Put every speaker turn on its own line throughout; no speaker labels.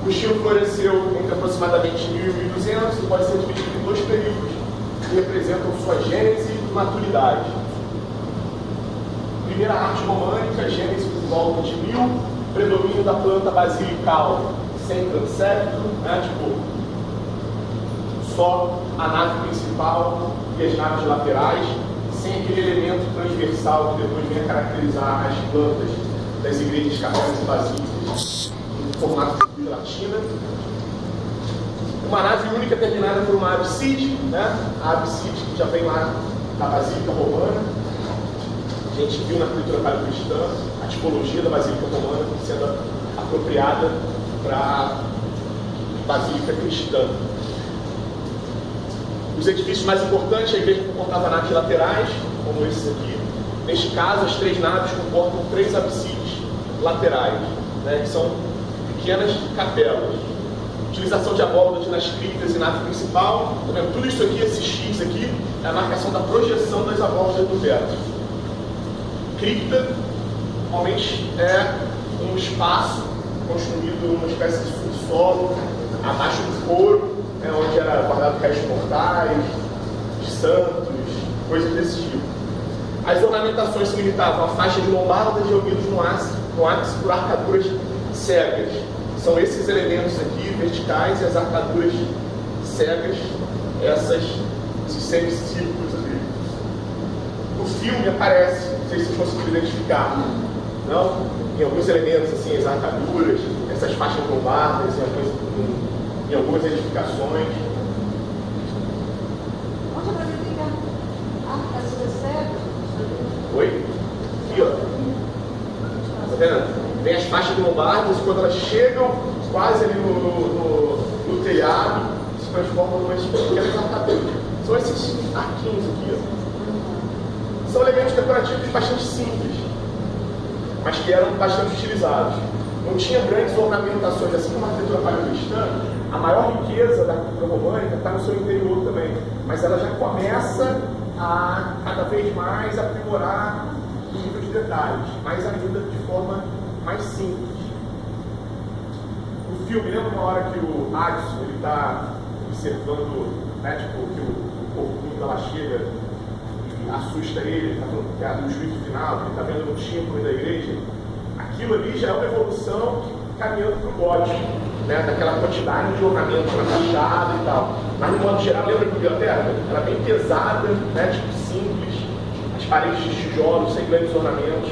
O estilo floresceu entre aproximadamente 1000 e 1200 e pode ser dividido em dois períodos que representam sua gênese e maturidade. Primeira arte românica, gênese por volta de 1000, predomínio da planta basilical, sem transepto, né, tipo, só a nave principal e as naves laterais, sem aquele elemento transversal que depois vem a caracterizar as plantas das igrejas católicas e basílicas, em formato de latina. Uma nave única terminada por uma abside, né? A abside que já vem lá da Basílica Romana. A gente viu na cultura paleocristã a tipologia da Basílica Romana sendo apropriada para a Basílica Cristã. Os edifícios mais importantes, a igreja comportava naves laterais, como esses aqui. Neste caso, as três naves comportam 3 absides laterais, né, que são pequenas capelas. Utilização de abóbadas nas criptas e nave principal. Tá vendo? Tudo isso aqui, esse X aqui, é a marcação da projeção das abóbadas do teto. Cripta, normalmente, é um espaço construído numa espécie de subsolo, abaixo do coro, né, onde era guardado restos mortais, de santos, coisas desse tipo. As ornamentações se limitavam a faixa de lombardas e ouvidos no ápice por arcaduras cegas. São esses elementos aqui, verticais, e as arcaduras cegas, esses semicírculos aqui. No filme aparece, não sei se vocês conseguiram identificar, não? Em alguns elementos, assim, as arcaduras, essas faixas lombardas, em algumas edificações.
Onde vai ficar? Arcaduras cegas?
Oi? Aqui, ó. Tá vendo? Vem as faixas lombardas e quando elas chegam quase ali no telhado, se transformam em pequenas arcaduras. São esses arquinhos aqui, ó. São elementos decorativos bastante simples, mas que eram bastante utilizados. Não tinha grandes ornamentações, assim como a arquitetura paleocristã. A maior riqueza da arquitetura românica está no seu interior também, mas ela já começa a cada vez mais aprimorar o nível de detalhes, mais ainda de forma mais simples. No filme, lembra uma hora que o Adson está observando, né, tipo, que o corpinho dela chega e assusta ele está falando que é do juízo final, que ele está vendo no tímpano da igreja? Aquilo ali já é uma evolução caminhando para o gótico, né, daquela quantidade de ornamentos na fachada e tal. Mas, no modo geral, lembra que a biblioteca? Ela é bem pesada, né, tipo, simples, as paredes de tijolos, sem grandes ornamentos.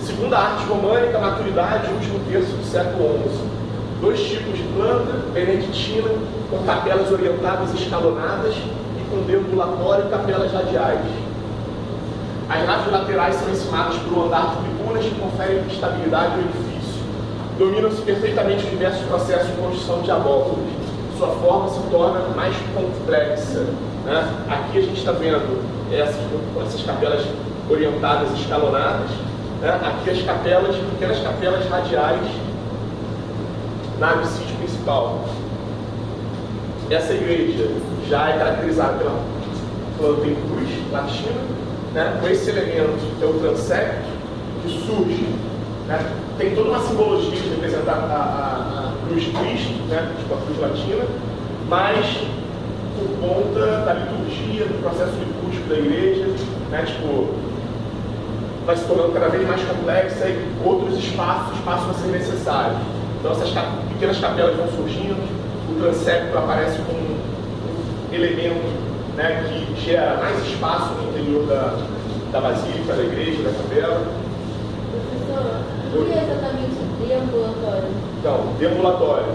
Segunda arte românica, maturidade, último terço do século XI. 2 tipos de planta, beneditina, com capelas orientadas e escalonadas, e com deambulatório e capelas radiais. As naves laterais são encimadas por um andar de tribunas que conferem estabilidade ao edifício. Dominam-se perfeitamente os diversos processos de construção de abóboras. Sua forma se torna mais complexa, né? Aqui a gente está vendo essas capelas orientadas e escalonadas. Aqui as capelas, pequenas capelas radiais na abside principal. Essa igreja já é caracterizada pela planta em cruz latina, né, com esse elemento que é o transepto, que surge, né, tem toda uma simbologia de representar a cruz de Cristo, né, tipo a cruz latina, mas por conta da liturgia, do processo litúrgico da igreja, né, tipo, vai se tornando cada vez mais complexa e outros espaços passam a ser necessários. Então essas pequenas capelas vão surgindo, o transepto aparece como um elemento, né, que gera mais espaço no interior da basílica, da igreja, da capela.
Professor, o que é exatamente deambulatório?
Então, deambulatório.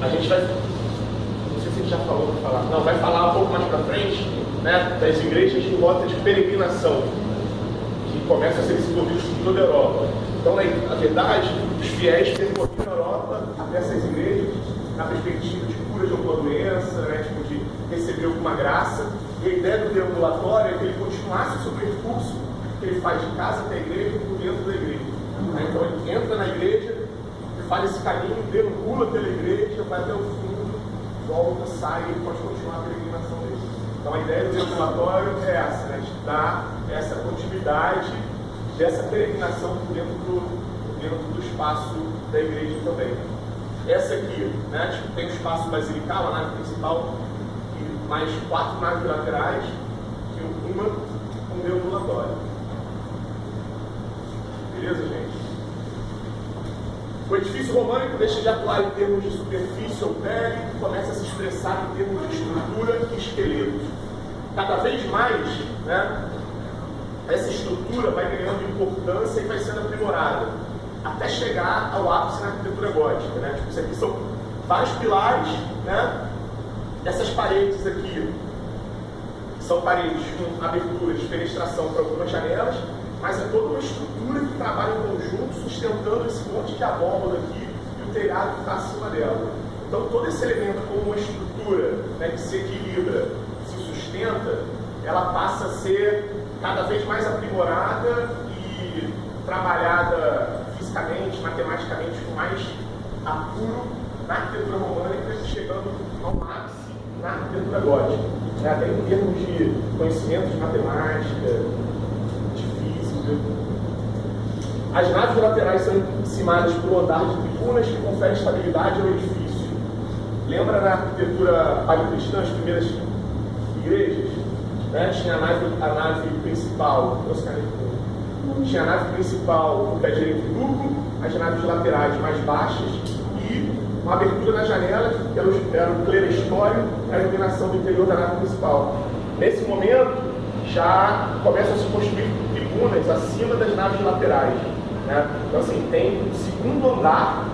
A gente vai, não sei se a gente já falou para falar, não, vai falar um pouco mais para frente, né, das igrejas de rota de peregrinação, começam a ser desenvolvidos em toda a Europa. Então, na verdade, os fiéis percorriam a Europa até essas igrejas, na perspectiva de cura de alguma doença, né, tipo de receber alguma graça. E a ideia do deambulatório é que ele continuasse o seu percurso que ele faz de casa até a igreja por dentro da igreja. Então, ele entra na igreja, faz esse caminho, deambula pela igreja, vai até o fundo, volta, sai e pode continuar a peregrinação dele. Então, a ideia do deambulatório é essa, né, de dar essa continuidade dessa peregrinação por dentro dentro do espaço da igreja também. Essa aqui, né, tipo, tem o espaço basilical, a nave principal, e mais 4 naves laterais, e uma com deambulatório. Beleza, gente? O edifício românico deixa de atuar em termos de superfície ou pele e começa a se expressar em termos de estrutura e esqueleto. Cada vez mais, né, essa estrutura vai ganhando importância e vai sendo aprimorada, até chegar ao ápice na arquitetura gótica. Né? Tipo, isso aqui são vários pilares, né? Essas paredes aqui são paredes com aberturas de fenestração para algumas janelas, mas é toda uma estrutura que trabalha em conjunto, sustentando esse monte de abóbora aqui e o telhado que está acima dela. Então, todo esse elemento como uma estrutura, né, que se equilibra, se sustenta, ela passa a ser cada vez mais aprimorada e trabalhada fisicamente, matematicamente, com mais apuro na arquitetura românica, chegando ao ápice na arquitetura gótica. Até em termos de conhecimento de matemática, de física. As naves laterais são encimadas por um andar de tribunas que confere estabilidade ao edifício. Lembra na arquitetura paleocristã, as primeiras igrejas? Né? Tinha a nave principal, tinha a nave principal no pé direito do grupo, as naves laterais mais baixas e uma abertura na janela, que era o clerestório, a iluminação do interior da nave principal. Nesse momento, já começam a se construir tribunas acima das naves laterais. Né? Então, assim, tem um segundo andar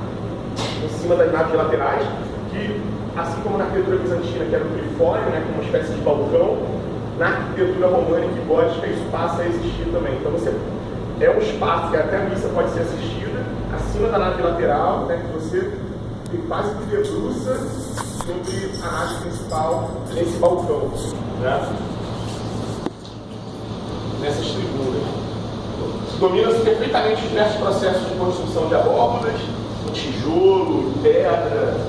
em cima das naves laterais, que, assim como na arquitetura bizantina, que era o trifório, né, como uma espécie de balcão, na arquitetura românica e gótica isso passa a existir também. Então, você é um espaço que até a missa pode ser assistida, acima da nave lateral, né, que você quase que debruça sobre a nave principal nesse balcão, né? Nessas tribunas. Domina-se perfeitamente os diversos processos de construção de abóboras, em tijolo, em pedra.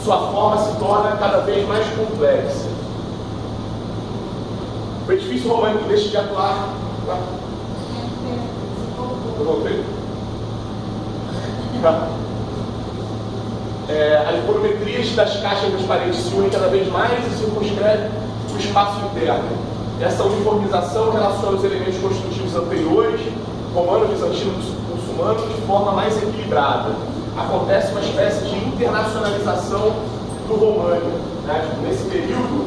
Sua forma se torna cada vez mais complexa. O edifício românico deixa de atuar. Eu voltei? As volumetrias das caixas das paredes se unem cada vez mais e circunscrevem o espaço interno. Essa uniformização relaciona os elementos construtivos anteriores, romano, bizantino e muçulmano, de forma mais equilibrada. Acontece uma espécie de internacionalização do românico. Né? Nesse período,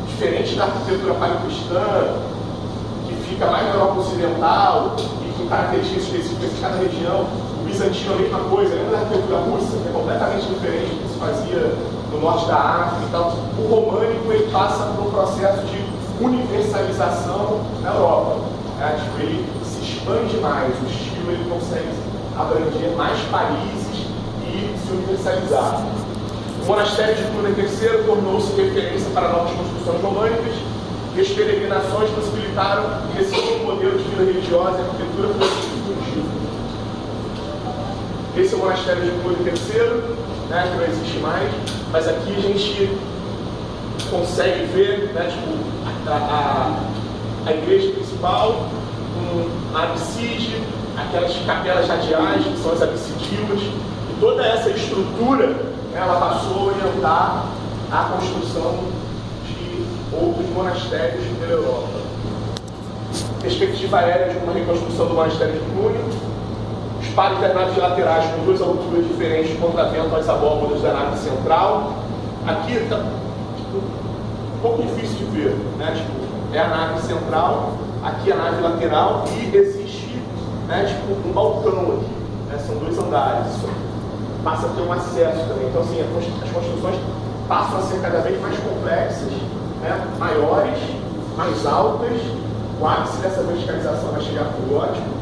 diferente da arquitetura paleocristã, que fica mais na Europa Ocidental e com características específicas de cada região, o bizantino é a mesma coisa. Lembra da arquitetura russa, que é completamente diferente do que se fazia no norte da África e tal. O românico ele passa por um processo de universalização na Europa. Né? Tipo, ele se expande mais, o estilo ele consegue abranger mais países e se universalizar. O monastério de Cluny III tornou-se referência para novas construções românicas e as peregrinações possibilitaram que esse novo modelo de vida religiosa e arquitetura fosse difundido. Esse é o monastério de Cluny III, né, que não existe mais, mas aqui a gente consegue ver, né, tipo, a igreja principal, a abside, aquelas capelas radiais, que são as absidilas, e toda essa estrutura, ela passou a orientar a construção de outros monastérios pela Europa. Perspectiva aérea de uma reconstrução do monastério de Cluny. Os pares das naves laterais com duas alturas diferentes contraventam as abóbodas da nave central. Aqui está um pouco difícil de ver, né? Tipo, é a nave central, aqui a nave lateral e existe, né, tipo, um balcão aqui. Né? São dois andares. Isso passa a ter um acesso também. Então, assim, as construções passam a ser cada vez mais complexas, né? Maiores, mais altas. O ápice dessa verticalização vai chegar para o gótico.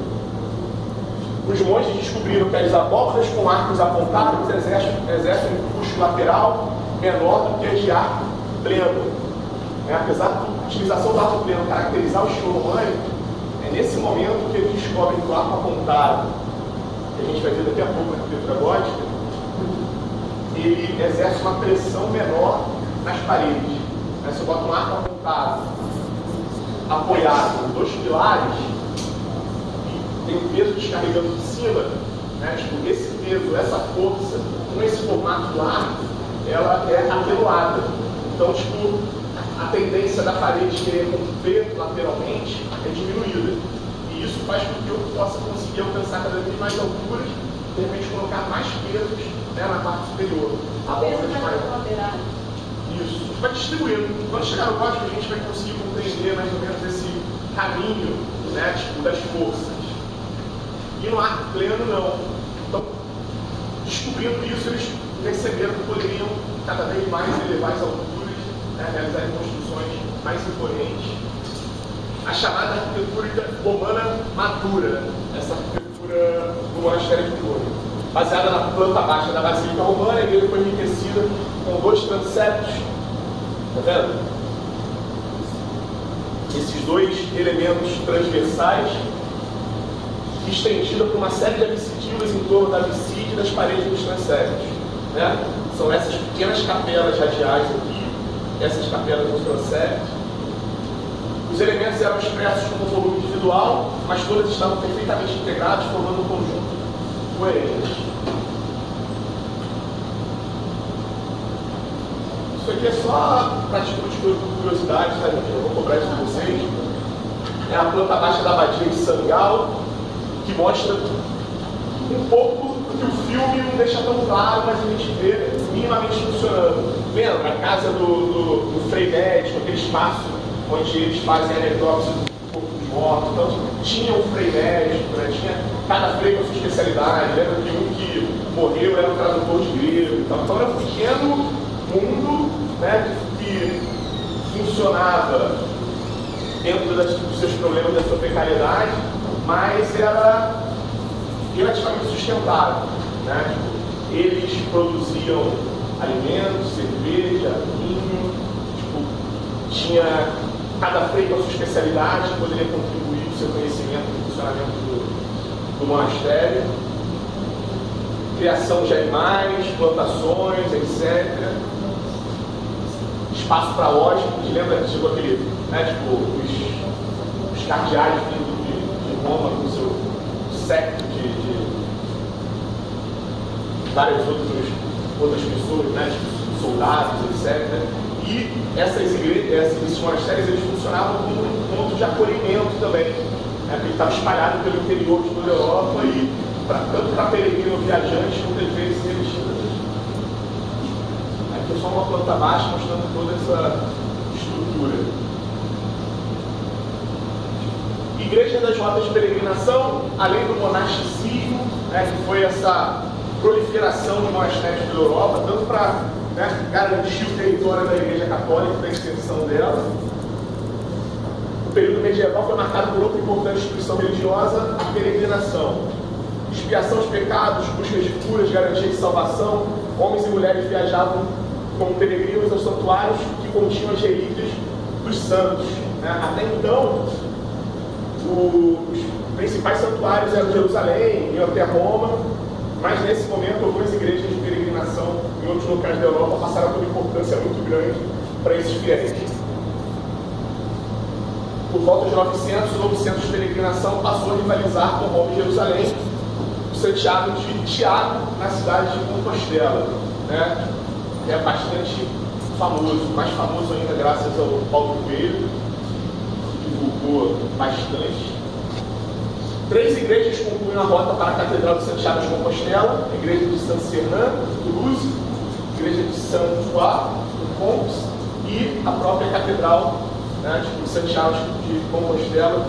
Os monges descobriram que as abóbodas com arcos apontados exercem um custo lateral menor do que as de arco pleno. Apesar da utilização do arco pleno caracterizar o estilo românico, é nesse momento que eles descobrem que o arco apontado, que a gente vai ver daqui a pouco na arquitetura gótica, ele exerce uma pressão menor nas paredes. Se eu boto um arco apontado, apoiado em dois pilares, tem um peso descarregando de cima, né? Tipo, esse peso, essa força, com esse formato do arco, ela é atenuada. Então, tipo, a tendência da parede querer romper lateralmente é diminuída. E isso faz com que eu possa conseguir alcançar cada vez mais alturas, de repente colocar mais pesos, né, na parte superior. A volta de maior. Isso. Vai distribuindo. Quando chegar no código, a gente vai conseguir compreender mais ou menos esse caminho, né, tipo, das forças. E no arco pleno, não. Então, descobrindo isso, eles perceberam que poderiam cada vez mais elevar as alturas, né, realizar construções mais imponentes. A chamada arquitetura romana madura, essa arquitetura do monastério de Roma. Baseada na planta baixa da Basílica Romana, a igreja foi enriquecida com 2 transeptos. Está vendo? Esses 2 elementos transversais, estendida por uma série de absidilas em torno da abside e das paredes dos transeptos. Né? São essas pequenas capelas radiais aqui, essas capelas dos transeptos. Os elementos eram expressos como volume individual, mas todos estavam perfeitamente integrados, formando um conjunto coerente. Isso aqui é só para título de curiosidade, tá, gente? Eu vou cobrar isso de vocês. É a planta baixa da abadia de Sangal, que mostra um pouco do que o filme não deixa tão claro, mas a gente vê minimamente funcionando. Lembra a casa do Frei Médico, aquele espaço onde eles fazem a necrópsia do corpo dos mortos. Então, tinha um Frei Médico, né? Tinha cada frei com a sua especialidade. Lembra que um que morreu era um tradutor de grego. Então era um pequeno mundo, né, que funcionava dentro dos seus problemas, da sua precariedade, mas era relativamente sustentável. Né? Eles produziam alimentos, cerveja, vinho, tinha cada frei com a sua especialidade, que poderia contribuir com o seu conhecimento no funcionamento do monastério. Criação de animais, plantações, etc. Espaço para hóspedes, lembra que chegou aquele, né, tipo, os cardeais vindo de Roma com o seu séquito de várias outras pessoas, né, tipo, soldados, etc. E esses monastérios, eles funcionavam como um ponto de acolhimento também, né, porque ele estava espalhado pelo interior de toda a Europa e tanto para peregrino viajante, muitas vezes eles... Aqui é só uma planta baixa mostrando toda essa estrutura. Igreja das rotas de peregrinação, além do monasticismo, né, que foi essa proliferação de monastérios pela Europa, tanto para, né, garantir o território da Igreja Católica, da extensão dela. O período medieval foi marcado por outra importante instituição religiosa, a peregrinação. Expiação de pecados, busca de curas, garantia de salvação. Homens e mulheres viajavam como peregrinos aos santuários que continham as relíquias dos santos. Né? Até então, os principais santuários eram Jerusalém, iam até Roma, mas nesse momento algumas igrejas de peregrinação em outros locais da Europa passaram a ter uma importância muito grande para esses fiéis. Por volta de 900, o novo centro de peregrinação passou a rivalizar com Roma e Jerusalém, o Santiago de Tiago, na cidade de Compostela. Né? É bastante famoso, mais famoso ainda graças ao Paulo Coelho, que divulgou bastante. 3 igrejas concluem a rota para a Catedral de Santiago de Compostela: a igreja de San Fernando, Toulouse, a igreja de Saint-Ouen, do Comps, e a própria Catedral, né, de Santiago de Compostela,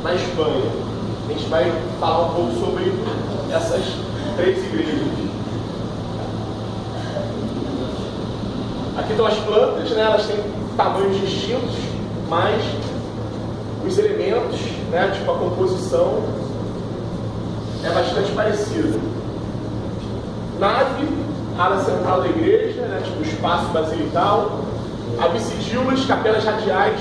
na Espanha. A gente vai falar um pouco sobre essas 3 igrejas. Aqui estão as plantas, né? Elas têm tamanhos distintos, mas os elementos, né, tipo a composição, é bastante parecida. Nave, ala central da igreja, né, tipo espaço basilical, absidilas, capelas radiais,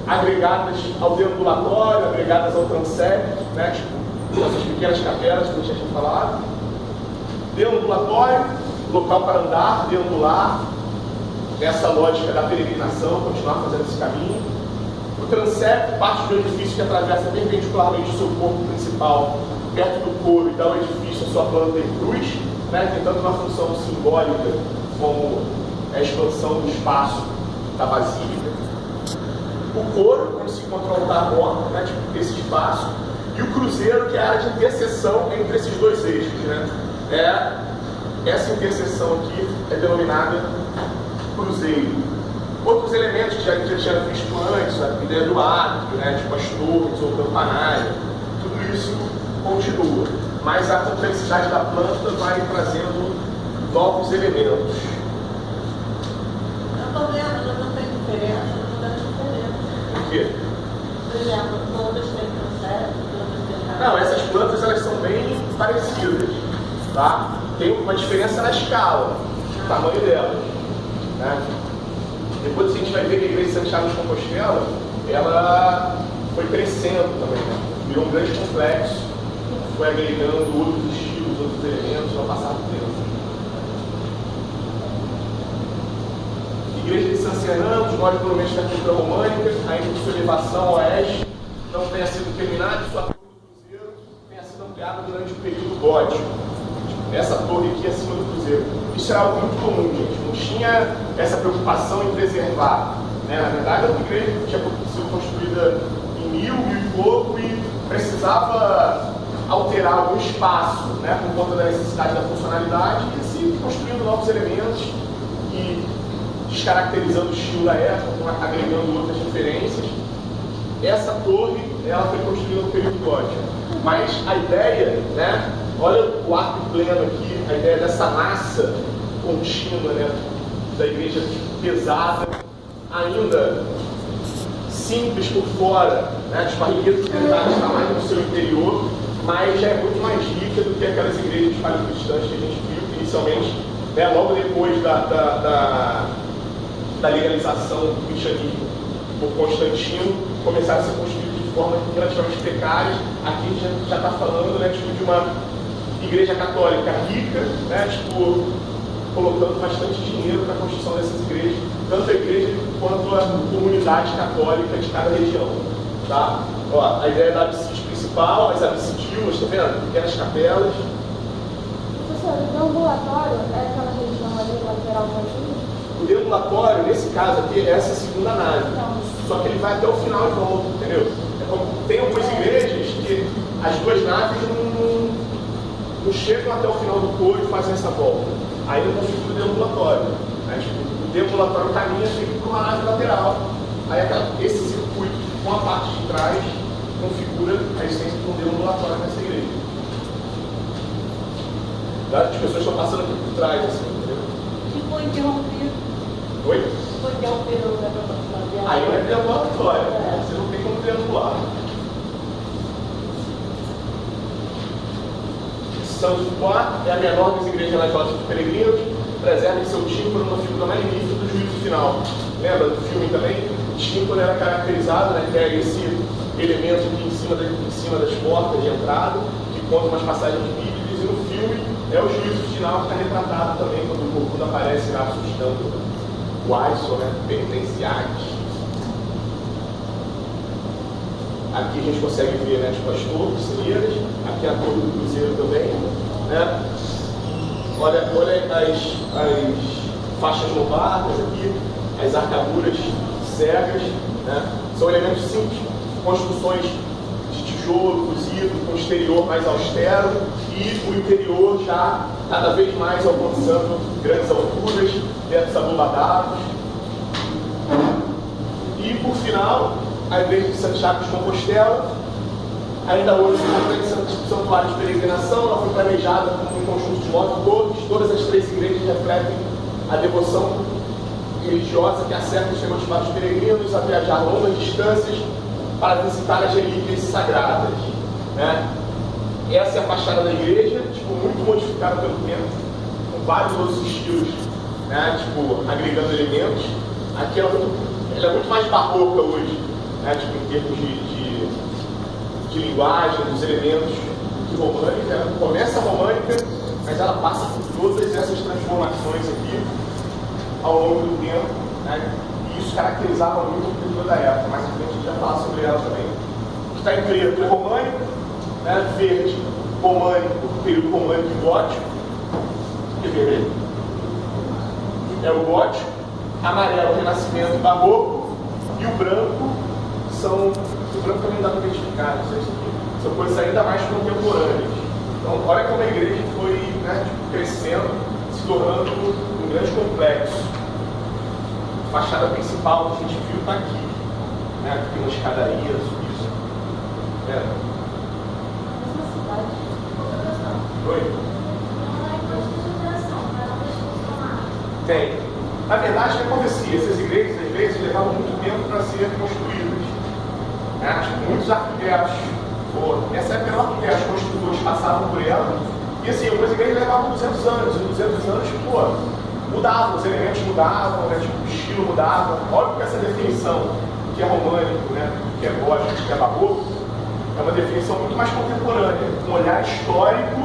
agregadas ao deambulatório, agregadas ao transepto, né, tipo essas pequenas capelas que a gente já tinha falado. Deambulatório, local para andar, deambular. nessa lógica da peregrinação, continuar fazendo esse caminho. O transepto parte do edifício que atravessa perpendicularmente o seu corpo principal, perto do coro, e dá ao edifício a sua planta em cruz, né, tem tanto uma função simbólica como a expansão do espaço da basílica. O coro, onde se encontra o altar-mor, né, tipo, esse espaço, e o cruzeiro, que é a área de interseção entre esses dois eixos. Né? Essa interseção aqui é denominada cruzeiro. Outros elementos que já tinha visto antes, a ideia do átrio, né, tipo as torres ou o campanário, tudo isso continua, mas a complexidade da planta vai trazendo novos elementos.
Eu estou vendo, não tem diferença, não tem diferença.
Por quê?
Por exemplo, todas têm processo, todas têm...
Não, essas plantas elas são bem parecidas, tá? Tem uma diferença na escala, no tamanho delas, né? Depois a gente vai ver que a igreja de Santiago de Compostela, ela foi crescendo também, né? Virou um grande complexo, foi agregando outros estilos, outros elementos ao passar do tempo. Igreja de São Fernando, os nós monumentos da cultura românica, ainda que sua elevação a oeste não tenha sido terminada e sua torre do cruzeiro tenha sido ampliada durante o período gótico. Essa torre aqui acima do cruzeiro. Isso é algo muito comum, gente. Não tinha essa preocupação em preservar. Né? Na verdade, a igreja tinha sido construída em 1000 e pouco e precisava alterar algum espaço, né? Por conta da necessidade da funcionalidade e se construindo novos elementos e descaracterizando o estilo da época, agregando outras diferenças. Essa torre ela foi construída no período gótico. Mas a ideia, né? Olha o arco pleno aqui, a ideia dessa massa contínua, né, da igreja pesada, ainda simples por fora, né, tipo, a riqueza dos detalhes está mais no seu interior, mas já é muito mais rica do que aquelas igrejas paleocristãs que a gente viu inicialmente, né, logo depois da legalização do cristianismo por Constantino, começaram a ser construídas de forma relativamente precária. Aqui a gente já está falando, né, tipo, de uma igreja católica rica, né, tipo, colocando bastante dinheiro na construção dessas igrejas, tanto a igreja quanto a comunidade católica de cada região. Tá? Ó, a ideia da abside principal, as absidíolas, tá vendo? Pequenas capelas.
Professor, o deambulatório é aquela região ali lateral vazia?
O deambulatório, nesse caso aqui, é essa segunda nave. Só que ele vai até o final e volta, entendeu? É como, tem algumas igrejas que as duas naves não chegam até o final do coro e fazem essa volta. Aí não configura o deambulatório. Né? Tipo, o deambulatório caminha sempre para uma nave lateral. Aí esse circuito com a parte de trás configura a essência de um deambulatório nessa igreja. As pessoas estão passando aqui por trás, assim, entendeu?
E foi interrompido.
Oi?
Foi interrompido o deambulatório.
Aí não é deambulatório. Você não tem como deambular. São Juan é a menor das igrejas religiosas de peregrinos, preserva em seu tímpano uma figura magnífica do juízo final. Lembra do filme também? O tímpano era caracterizado, né, que é esse elemento aqui em cima das portas de entrada, que conta umas passagens bíblicas, e no filme é o juízo final que está retratado também, quando o corpo aparece lá assustando o Aison, né, penitenciários. Aqui a gente consegue ver, né, tipo, as torres celeiras, aqui a torre do cruzeiro também, né? Olha as faixas lombardas aqui, as arcaduras cegas, né? São elementos simples, construções de tijolo cozido, com o exterior mais austero e o interior já cada vez mais alcançando grandes alturas, tetos abobadados. E por final, a igreja de Santiago de Compostela, ainda hoje o santuário de peregrinação, ela foi planejada como um conjunto de 9 torres. Todas as 3 igrejas refletem a devoção religiosa que acerta os motivados peregrinos a viajar longas distâncias para visitar as relíquias sagradas. Né? Essa é a fachada da igreja, tipo, muito modificada pelo tempo, com vários outros estilos, né? Tipo, agregando elementos. Aqui ela é muito mais barroca hoje, né? Tipo, em termos de linguagem, dos elementos de românica. Ela começa românica, mas ela passa por todas essas transformações aqui. ao longo do tempo, né? E isso caracterizava muito a arquitetura da época. Mais à frente a gente vai falar sobre ela também. O que está em preto é românico, né? Verde, românico, período românico e gótico. E vermelho é o gótico, amarelo, renascimento e barroco, e o branco são. O branco também dá para identificar, não sei se aqui. São coisas ainda mais contemporâneas. Então, olha como a igreja foi, né, crescendo, se tornando um grande complexo. A fachada principal que a gente viu está aqui, né? Aqui tem uma escadaria, isso. É. Oi? Tem. Na verdade, o que acontecia? Essas igrejas, às vezes, levavam muito tempo para serem construídas. Né? Muitos arquitetos, nessa época eram arquitetos, construtores passavam por ela, e assim, algumas igrejas levavam 200 anos, e 200 anos, mudavam, os elementos mudavam, né? O estilo mudava. Óbvio que essa definição, que é românico, né? Que é gótico, que é barroco, é uma definição muito mais contemporânea, um olhar histórico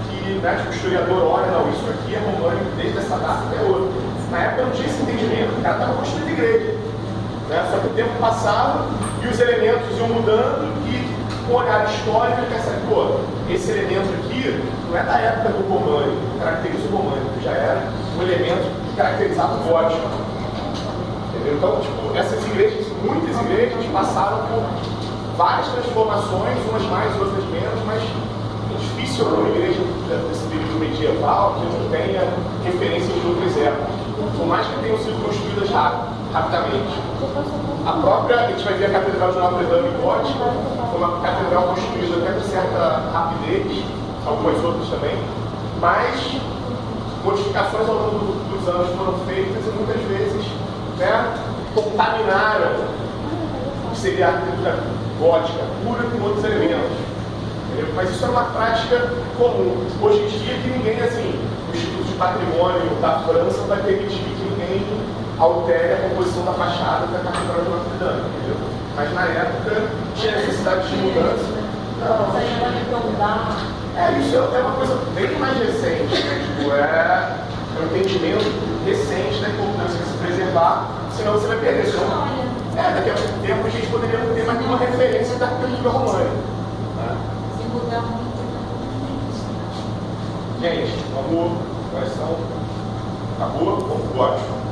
que, né, o historiador olha, não, isso aqui é românico desde essa data até outra. Na época não tinha esse entendimento, o cara estava construindo igreja. Né? Só que o tempo passava e os elementos iam mudando e com o olhar histórico ele percebe, pô, esse elemento aqui não é da época do românico, caracteriza o românico, já era um elemento que caracterizava o gótico. Entendeu? Então, tipo, essas igrejas, muitas igrejas passaram por várias transformações, umas mais, outras menos, mas é difícil alguma igreja desse período medieval que não tenha referências de outras épocas, por mais que tenham sido construídas rapidamente. A própria, a gente vai ver a Catedral de Notre Dame gótica, foi uma catedral construída até com certa rapidez, algumas outras também, mas modificações ao longo dos anos foram feitas e muitas vezes, né, contaminaram o que seria a arquitetura gótica pura com outros elementos. Entendeu? Mas isso é uma prática comum. Hoje em dia que ninguém, assim, o Instituto de Patrimônio da França vai permitir que ninguém altere a composição da fachada da Catedral de Notre Dame, entendeu? Mas na época tinha necessidade de mudança. Isso é uma coisa bem mais recente, né? Tipo, é um entendimento recente da importância de se preservar, senão você vai perder. Daqui a pouco tempo a gente poderia não ter mais nenhuma referência da arquitetura românica. Né?
Se mudar muito.
Gente, vamos. Quais são? Acabou? Vamos, ótimo.